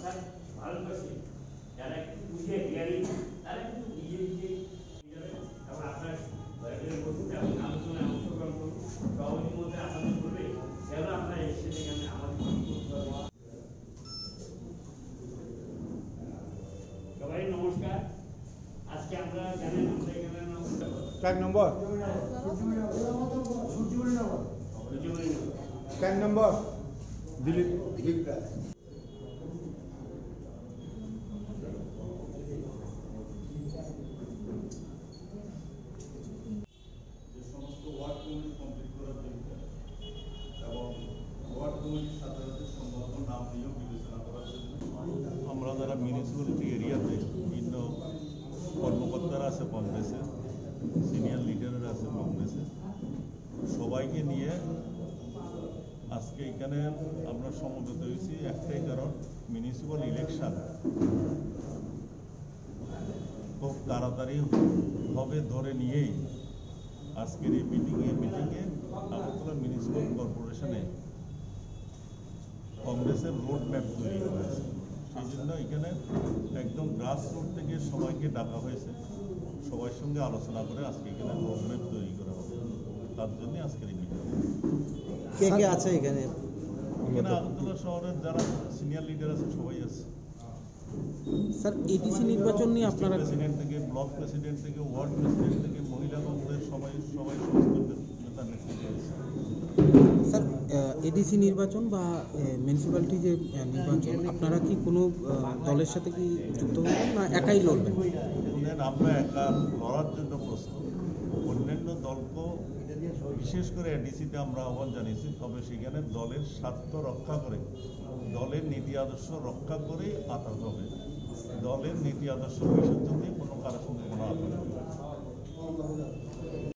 কথায় ভারতবর্ষে যারা একটু বুঝে জ্ঞানী তারা কিন্তু নিজে নিজে এবং আপনার বসুন এবং আলোচনায় অংশগ্রহণ করুন। সভাপতির মধ্যে আপনাদের বলবে কেন আপনারা এসেছেন এখানে আমাদের কি করতে হবে। সবাই নমস্কার। আজকে আমরা জানেন আমরা এখানে ট্যাগ নম্বর ট্যাগ নম্বর দিলীপ যে সমস্ত ওয়ার্ড কমিটি কমপ্লিট করার জন্য এবং ওয়ার্ড কমিটির সাথে সাথে সম্ভাব্য নাম নিয়োগ বিবেচনা করার জন্য আমরা যারা মিউনিসিপ্যালিটি এরিয়াতে বিভিন্ন কর্মকর্তারা আছে কংগ্রেসে, সিনিয়র লিডাররা আছে কংগ্রেসে, সবাইকে নিয়ে আজকে এখানে আমরা সমবেত হয়েছি একটাই কারণ, মিউনিসিপ্যাল ইলেকশন খুব তাড়াতাড়ি হবে ধরে নিয়েই আজকের এই মিটিংয়ে আগরতলা মিউনিসিপ্যাল কর্পোরেশনে কংগ্রেসের রোড ম্যাপ তৈরি হয়েছে। সেই জন্য এখানে একদম গ্রাস রুট থেকে সবাইকে ডাকা হয়েছে, সবার সঙ্গে আলোচনা করে আজকে এখানে রোড ম্যাপ তৈরি করা হবে। তার জন্যই আজকের এই মিটিং। কে কে আছে এখানে? এখানে আগরতলা শহরের যারা সিনিয়র লিডার আছে সবাই আছে। স্যার, এডিসি নির্বাচন নিয়ে আপনারা প্রেসিডেন্ট থেকে, ব্লক প্রেসিডেন্ট থেকে, ওয়ার্ড প্রেসিডেন্ট থেকে, মহিলা কংগ্রেস সবাই সমস্ত নেতা নেতৃত্বে আছে। স্যার, এডিসি নির্বাচন বা মিউনিসিপ্যালিটি যে নির্বাচন, আপনারা কি কোনো দলের সাথে কি যুক্ত হবেন না একাই লড়বেন? আমরা একা লড়ার জন্য প্রস্তুত। অন্যান্য দলকেও বিশেষ করে এডিসিতে আমরা আহ্বান জানিয়েছি, তবে সেখানে দলের স্বার্থ রক্ষা করে, দলের নীতি আদর্শ রক্ষা করেই আতাত হবে। দলের নীতি আদর্শ বিশুদ্ধ দিয়ে কোনো কারো সঙ্গে কোনো আতাত হবে।